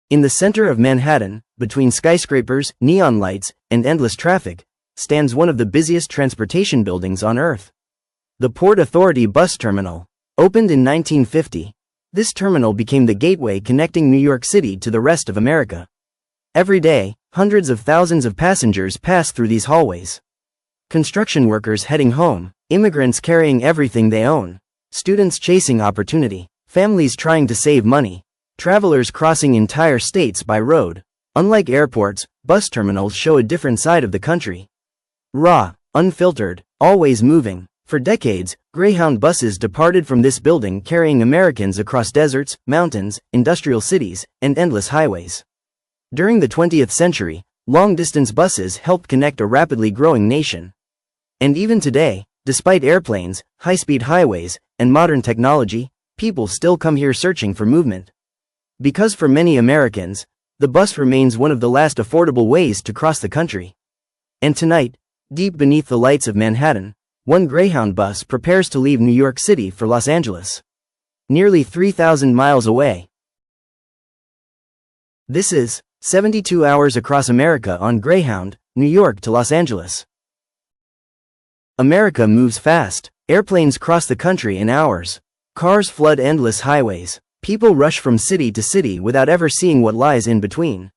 In the center of Manhattan, between skyscrapers, neon lights, and endless traffic, stands one of the busiest transportation buildings on Earth. The Port Authority Bus Terminal. Opened in 1950, this terminal became the gateway connecting New York City to the rest of America. Every day, hundreds of thousands of passengers pass through these hallways. Construction workers heading home, immigrants carrying everything they own, students chasing opportunity, families trying to save money, travelers crossing entire states by road. Unlike airports, bus terminals show a different side of the country. Raw, unfiltered, always moving. For decades, Greyhound buses departed from this building carrying Americans across deserts, mountains, industrial cities, and endless highways. During the 20th century, long-distance buses helped connect a rapidly growing nation. And even today, despite airplanes, high-speed highways, and modern technology, people still come here searching for movement. Because for many Americans, the bus remains one of the last affordable ways to cross the country. And tonight, deep beneath the lights of Manhattan, one Greyhound bus prepares to leave New York City for Los Angeles. Nearly 3,000 miles away. This is 72 hours across America on Greyhound, New York to Los Angeles. America moves fast. Airplanes cross the country in hours. Cars flood endless highways. People rush from city to city without ever seeing what lies in between.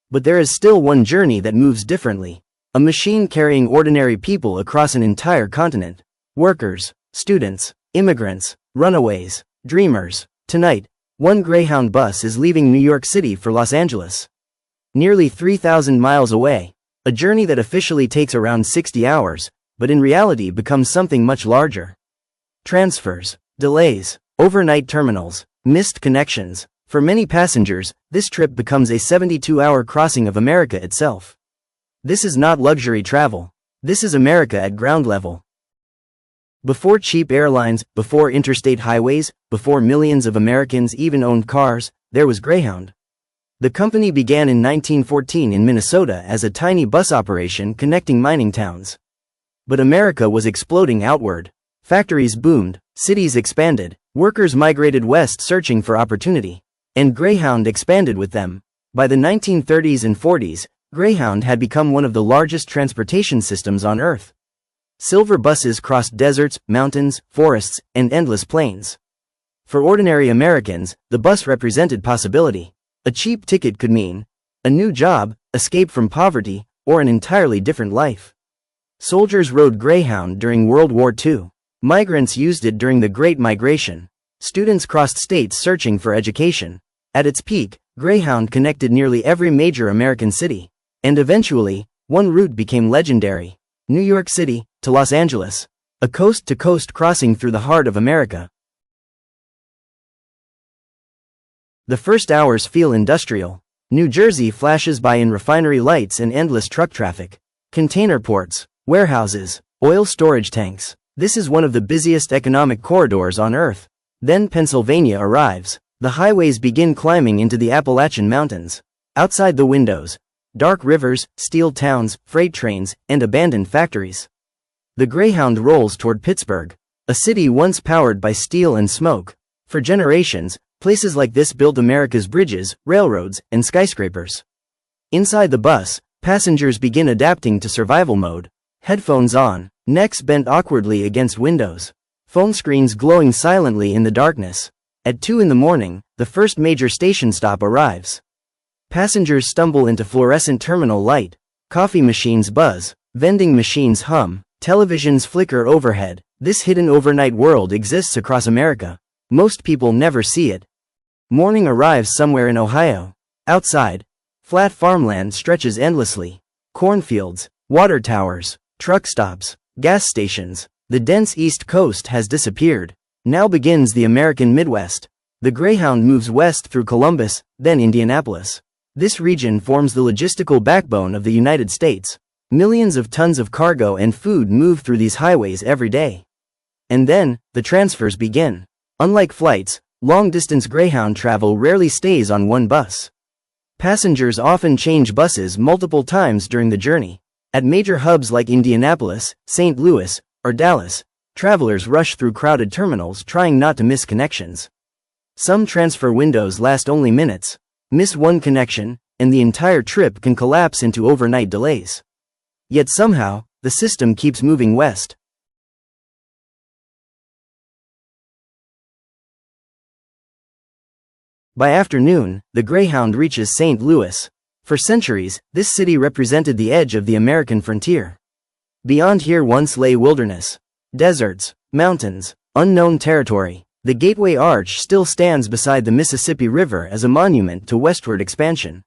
But there is still one journey that moves differently. A machine carrying ordinary people across an entire continent. Workers, students, immigrants, runaways, dreamers. Tonight, one Greyhound bus is leaving New York City for Los Angeles. Nearly 3,000 miles away. A journey that officially takes around 60 hours, but in reality becomes something much larger. Transfers, delays, overnight terminals, missed connections. For many passengers, this trip becomes a 72-hour crossing of America itself. This is not luxury travel. This is America at ground level. Before cheap airlines, before interstate highways, before millions of Americans even owned cars, there was Greyhound. The company began in 1914 in Minnesota as a tiny bus operation connecting mining towns. But America was exploding outward. Factories boomed, cities expanded, workers migrated west searching for opportunity. And Greyhound expanded with them. By the 1930s and 40s, Greyhound had become one of the largest transportation systems on Earth. Silver buses crossed deserts, mountains, forests, and endless plains. For ordinary Americans, the bus represented possibility. A cheap ticket could mean a new job, escape from poverty, or an entirely different life. Soldiers rode Greyhound during World War II. Migrants used it during the Great Migration. Students crossed states searching for education. At its peak, Greyhound connected nearly every major American city. And eventually, one route became legendary. New York City to Los Angeles. A coast-to-coast crossing through the heart of America. The first hours feel industrial. New Jersey flashes by in refinery lights and endless truck traffic. Container ports, warehouses, oil storage tanks. This is one of the busiest economic corridors on Earth. Then Pennsylvania arrives. The highways begin climbing into the Appalachian Mountains. Outside the windows, dark rivers, steel towns, freight trains, and abandoned factories. The Greyhound rolls toward Pittsburgh, a city once powered by steel and smoke. For generations, places like this built America's bridges, railroads, and skyscrapers. Inside the bus, passengers begin adapting to survival mode. Headphones on, necks bent awkwardly against windows. Phone screens glowing silently in the darkness. At 2 in the morning, the first major station stop arrives. Passengers stumble into fluorescent terminal light. Coffee machines buzz, vending machines hum, televisions flicker overhead. This hidden overnight world exists across America. Most people never see it. Morning arrives somewhere in Ohio. Outside, flat farmland stretches endlessly. Cornfields, water towers, truck stops, gas stations. The dense East Coast has disappeared. Now begins the American Midwest. The Greyhound moves west through Columbus, then Indianapolis. This region forms the logistical backbone of the United States. Millions of tons of cargo and food move through these highways every day. And then, the transfers begin. Unlike flights, long-distance Greyhound travel rarely stays on one bus. Passengers often change buses multiple times during the journey. At major hubs like Indianapolis, St. Louis, or Dallas, travelers rush through crowded terminals trying not to miss connections. Some transfer windows last only minutes. Miss one connection, and the entire trip can collapse into overnight delays. Yet somehow, the system keeps moving west. By afternoon, the Greyhound reaches St. Louis. For centuries, this city represented the edge of the American frontier. Beyond here once lay wilderness, deserts, mountains, unknown territory. The Gateway Arch still stands beside the Mississippi River as a monument to westward expansion.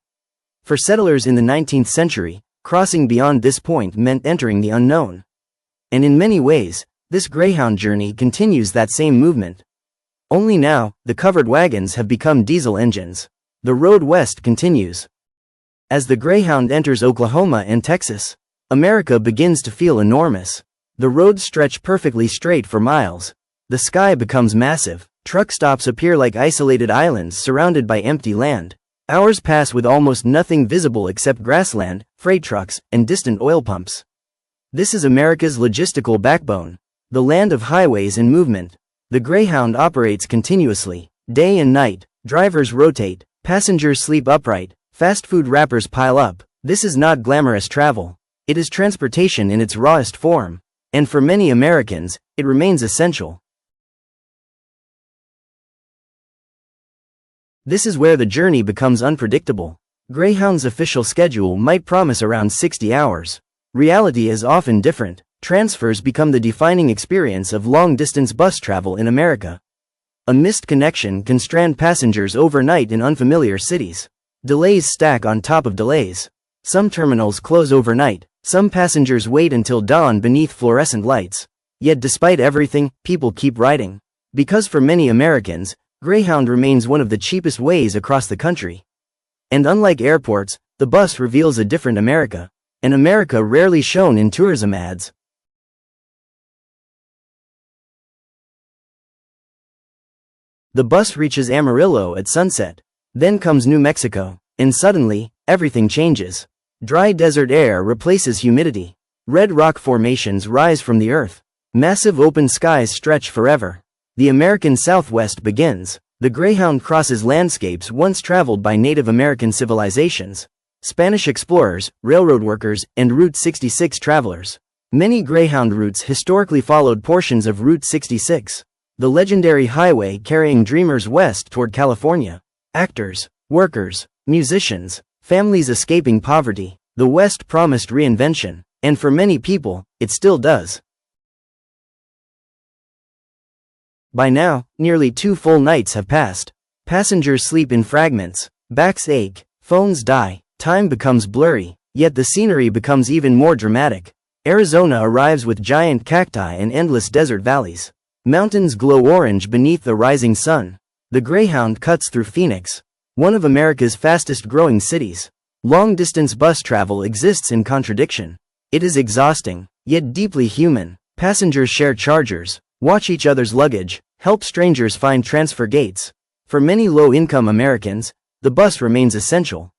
For settlers in the 19th century, crossing beyond this point meant entering the unknown. And in many ways, this Greyhound journey continues that same movement. Only now, the covered wagons have become diesel engines. The road west continues. As the Greyhound enters Oklahoma and Texas, America begins to feel enormous. The roads stretch perfectly straight for miles. The sky becomes massive. Truck stops appear like isolated islands surrounded by empty land. Hours pass with almost nothing visible except grassland, freight trucks, and distant oil pumps. This is America's logistical backbone, the land of highways and movement. The Greyhound operates continuously, day and night. Drivers rotate, passengers sleep upright, fast food wrappers pile up. This is not glamorous travel. It is transportation in its rawest form, and for many Americans, it remains essential. This is where the journey becomes unpredictable. Greyhound's official schedule might promise around 60 hours. Reality is often different. Transfers become the defining experience of long-distance bus travel in America. A missed connection can strand passengers overnight in unfamiliar cities. Delays stack on top of delays. Some terminals close overnight. Some passengers wait until dawn beneath fluorescent lights. Yet despite everything, people keep riding. Because for many Americans, Greyhound remains one of the cheapest ways across the country. And unlike airports, the bus reveals a different America. An America rarely shown in tourism ads. The bus reaches Amarillo at sunset. Then comes New Mexico. And suddenly, everything changes. Dry desert air replaces humidity. Red rock formations rise from the earth. Massive open skies stretch forever. The American Southwest begins. The Greyhound crosses landscapes once traveled by Native American civilizations. Spanish explorers, railroad workers, and Route 66 travelers. Many Greyhound routes historically followed portions of Route 66. The legendary highway carrying dreamers west toward California. Actors, workers, musicians, families escaping poverty. The West promised reinvention, and for many people, it still does. By now, nearly 2 full nights have passed. Passengers sleep in fragments. Backs ache, phones die, time becomes blurry, yet the scenery becomes even more dramatic. Arizona arrives with giant cacti and endless desert valleys. Mountains glow orange beneath the rising sun. The Greyhound cuts through Phoenix, one of America's fastest growing cities. Long-distance bus travel exists in contradiction. It is exhausting, yet deeply human. Passengers share chargers, watch each other's luggage, help strangers find transfer gates. For many low-income Americans, the bus remains essential.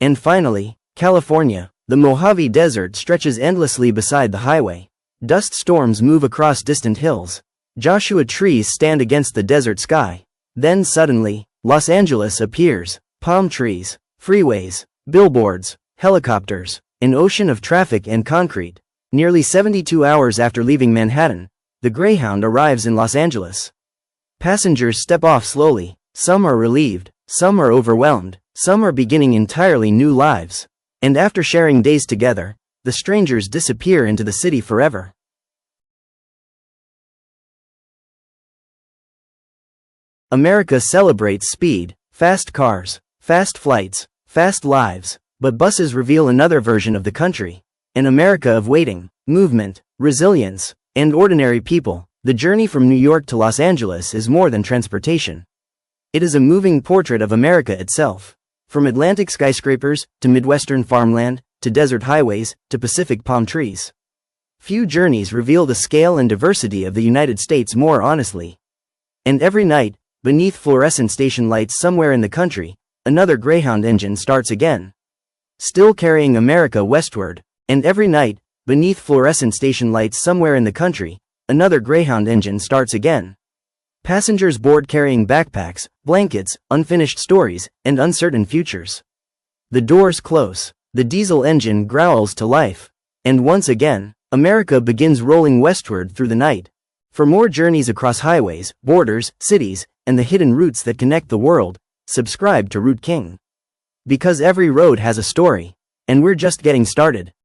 And finally, California. The Mojave Desert stretches endlessly beside the highway. Dust storms move across distant hills. Joshua trees stand against the desert sky. Then suddenly, Los Angeles appears. Palm trees, freeways, billboards, helicopters, an ocean of traffic and concrete. Nearly 72 hours after leaving Manhattan, the Greyhound arrives in Los Angeles. Passengers step off slowly. Some are relieved, some are overwhelmed, some are beginning entirely new lives. And after sharing days together, the strangers disappear into the city forever. America celebrates speed, fast cars, fast flights, fast lives, but buses reveal another version of the country. An America of waiting, movement, resilience, and ordinary people. The journey from New York to Los Angeles is more than transportation. It is a moving portrait of America itself. From Atlantic skyscrapers, to Midwestern farmland, to desert highways, to Pacific palm trees. Few journeys reveal the scale and diversity of the United States more honestly. And every night, beneath fluorescent station lights somewhere in the country, another Greyhound engine starts again. Still carrying America westward. And every night, beneath fluorescent station lights somewhere in the country, another Greyhound engine starts again. Passengers board carrying backpacks, blankets, unfinished stories, and uncertain futures. The doors close. The diesel engine growls to life. And once again, America begins rolling westward through the night. For more journeys across highways, borders, cities, and the hidden routes that connect the world, subscribe to Route King. Because every road has a story. And we're just getting started.